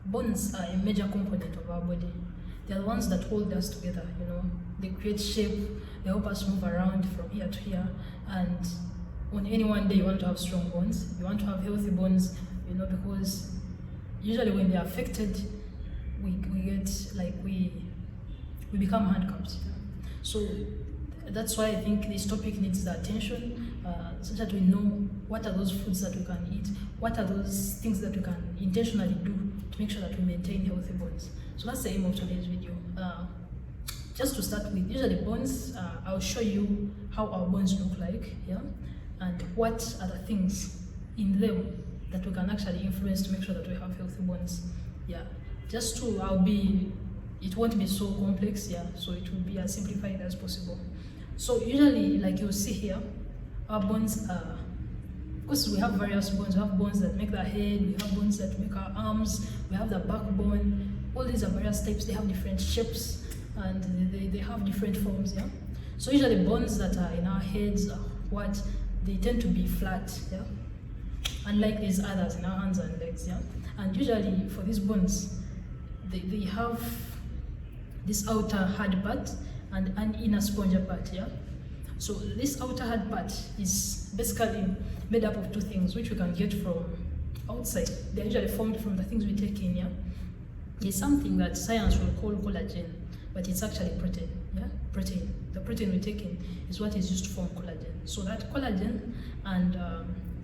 bones are a major component of our body. They are the ones that hold us together, you know. They create shape, they help us move around from here to here. And on any one day you want to have strong bones, you want to have healthy bones, you know, because usually when they're affected, we become handicapped. So that's why I think this topic needs the attention, so that we know what are those foods that we can eat, what are those things that we can intentionally do to make sure that we maintain healthy bones. So that's the aim of today's video. Just to start with, usually bones, I'll show you how our bones look like, yeah, and what are the things in them that we can actually influence to make sure that we have healthy bones. Yeah, it won't be so complex, yeah, so it will be as simplified as possible. So usually, like you'll see here, our bones are, of course we have various bones. We have bones that make the head, we have bones that make our arms, we have the backbone. All these are various types, they have different shapes and they have different forms, yeah. So usually bones that are in our heads, they tend to be flat, yeah, unlike these others in our hands and legs, yeah. And usually for these bones, they have this outer hard part and an inner spongy part, yeah. So this outer hard part is basically made up of two things, which we can get from outside. They're usually formed from the things we take in, yeah. There's something that science will call collagen, but it's actually protein, yeah. Protein. The protein we take in is what is used to form collagen. So that collagen and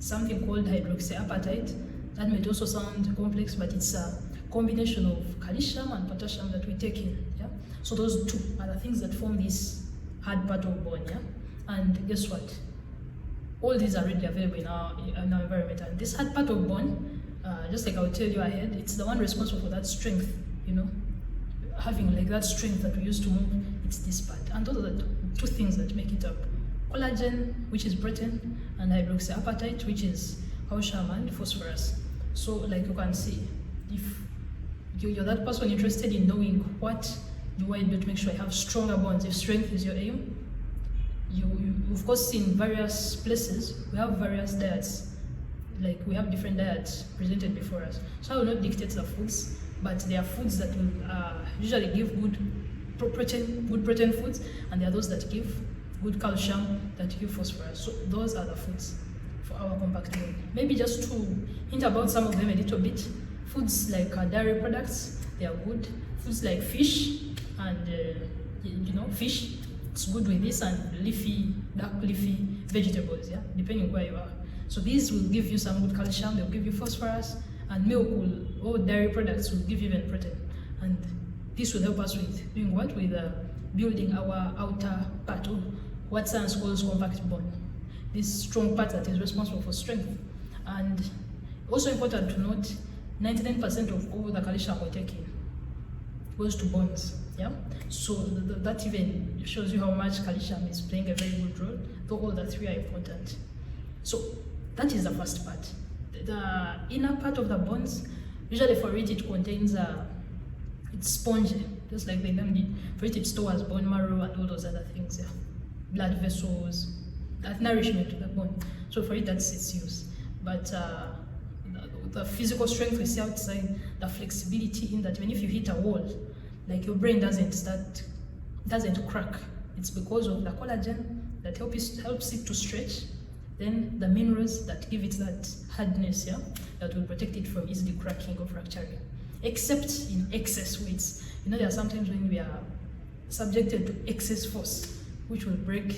something called hydroxyapatite, that might also sound complex, but it's a combination of calcium and potassium that we take in, yeah. So those two are the things that form this hard part of bone, yeah. And guess what? All these are readily available in our environment. And this hard part of bone, just like I will tell you ahead, it's the one responsible for that strength, you know, having like that strength that we use to move. It's this part, and those are the two things that make it up: collagen, which is protein, and hydroxyapatite, which is calcium and phosphorus. So like you can see, if you're that person interested in knowing what do I do to make sure I have stronger bones, if strength is your aim, you've of course seen various places, we have various diets, like we have different diets presented before us. So I will not dictate the foods, but there are foods that will usually give good protein foods, and there are those that give good calcium, that give phosphorus. So those are the foods for our compact body. Maybe just to hint about some of them a little bit, foods like dairy products, they are good. Foods like fish and fish, it's good with this, and dark leafy vegetables, yeah, depending where you are. So these will give you some good calcium, they'll give you phosphorus, and milk or dairy products will give you even protein. And this will help us with doing what? With building our outer part of what science calls compact bone. This strong part that is responsible for strength. And also important to note, 99% of all the calcium we take in goes to bones, yeah. So that even shows you how much calcium is playing a very good role, though all the three are important. So that is the first part. The inner part of the bones, usually for it, it contains it's spongy, just like the name did. For it stores bone marrow and all those other things, yeah. Blood vessels, that nourishment to the bone. So for it, that's its use. But the physical strength we see outside, the flexibility in that, even if you hit a wall, like your brain doesn't crack. It's because of the collagen that helps it to stretch, then the minerals that give it that hardness, yeah, that will protect it from easily cracking or fracturing. Except in excess weights. You know, there are sometimes when we are subjected to excess force, which will break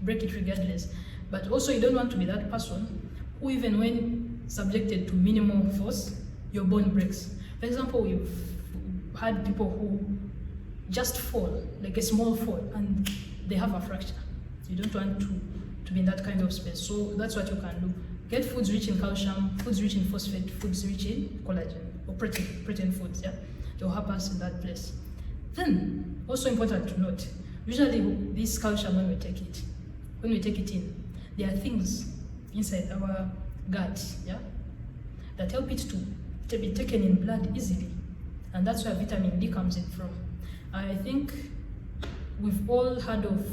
it regardless. But also you don't want to be that person who, even when subjected to minimal force, your bone breaks. For example, we've had people who just fall, like a small fall, and they have a fracture. You don't want to be in that kind of space. So that's what you can do. Get foods rich in calcium, foods rich in phosphate, foods rich in collagen, or protein foods, yeah? They'll help us in that place. Then, also important to note, usually this calcium, when we take it in, there are things inside our gut, yeah, that help it to be taken in blood easily. And that's where vitamin D comes in from. I think we've all heard of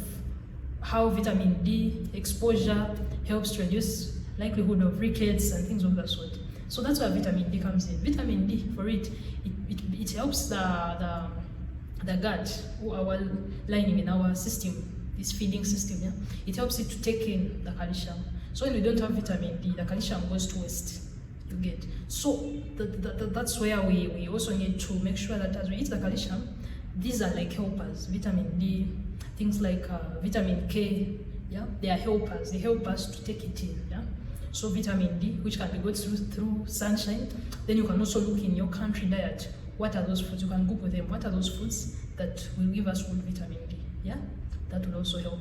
how vitamin D exposure helps to reduce likelihood of rickets and things of that sort. So that's where vitamin D comes in. Vitamin D, for it helps the gut, or our lining in our system, this feeding system, yeah? It helps it to take in the calcium. So when we don't have vitamin D, the calcium goes to waste, you get. So that's where we also need to make sure that as we eat the calcium, these are like helpers. Vitamin D, things like vitamin K, yeah, they are helpers. They help us to take it in, yeah. So vitamin D, which can be got through sunshine. Then you can also look in your country diet. What are those foods? You can Google them. What are those foods that will give us good vitamin D? Yeah, that will also help.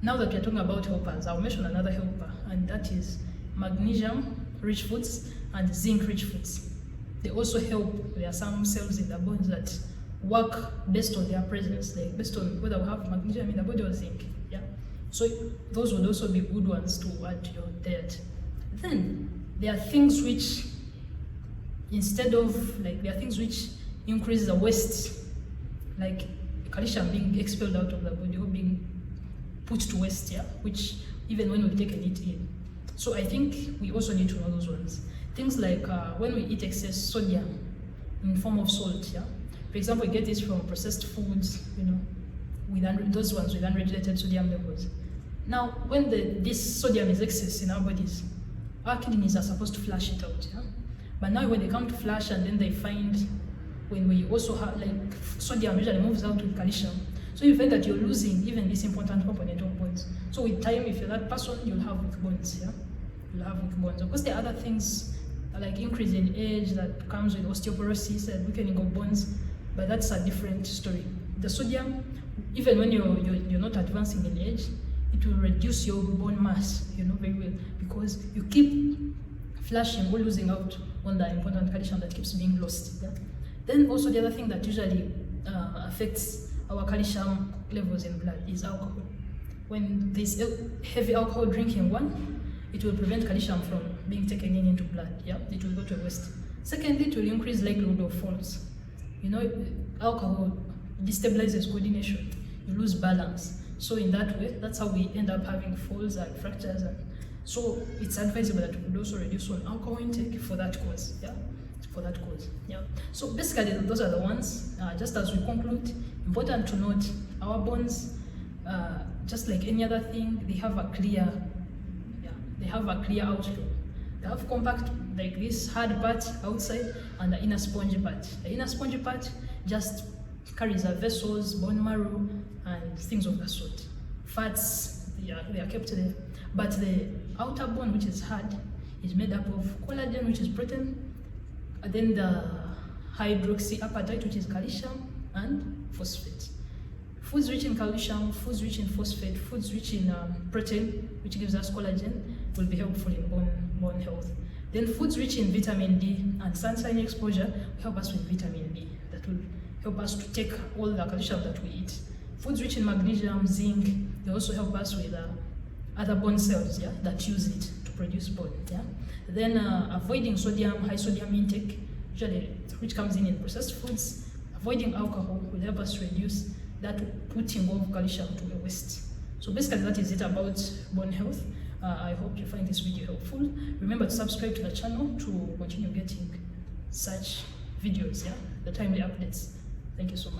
Now that we're talking about helpers, I'll mention another helper, and that is magnesium-rich foods and zinc-rich foods. They also help. There are some cells in the bones that work based on their presence, like based on whether we have magnesium in the body or zinc. Yeah, so those would also be good ones to add to your diet. Then there are things which, instead of, like, there are things which increase the waste, like calcium being expelled out of the body or being put to waste, yeah, which even when we've taken it in. So I think we also need to know those ones. Things like when we eat excess sodium in form of salt, yeah. For example, we get this from processed foods, you know, with those ones with unregulated sodium levels. Now, when this sodium is excess in our bodies, our kidneys are supposed to flush it out, yeah. But now when they come to flush and then they find, when we also have, like, sodium usually moves out with calcium. So you find that you're losing even this important component of bones. So with time, if you're that person, you'll have weak bones, yeah? You'll have weak bones. Of course, there are other things like increase in age that comes with osteoporosis and weakening of bones, but that's a different story. The sodium, even when you're not advancing in age, it will reduce your bone mass, you know, very well, because you keep flushing or losing out on the important calcium that keeps being lost. Yeah? Then also the other thing that usually affects our calcium levels in blood is alcohol. When there's heavy alcohol drinking, one, it will prevent calcium from being taken into blood. Yeah, it will go to waste. Secondly, it will increase likelihood of falls. You know, alcohol destabilizes coordination. You lose balance. So in that way, that's how we end up having falls and fractures. And so it's advisable that we could also reduce on alcohol intake for that cause. Yeah, for that cause. Yeah. So basically, those are the ones. Just as we conclude, important to note, our bones, just like any other thing, they have a clear outline. They have compact, like this hard part outside and the inner spongy part. The inner spongy part just carries the vessels, bone marrow, and things of that sort. Fats, they are kept there. But the outer bone, which is hard, is made up of collagen, which is protein, and then the hydroxyapatite, which is calcium, and phosphate. Foods rich in calcium, foods rich in phosphate, foods rich in protein, which gives us collagen, will be helpful in bone health. Then foods rich in vitamin D and sunshine exposure will help us with vitamin D. That will help us to take all the calcium that we eat. Foods rich in magnesium, zinc, they also help us with other bone cells, yeah, that use it to produce bone. Yeah. Then avoiding high sodium intake, usually which comes in processed foods. Avoiding alcohol will help us reduce that putting of calcium to the waste. So basically that is it about bone health. I hope you find this video helpful. Remember to subscribe to the channel to continue getting such videos, yeah, the timely updates. Thank you so much.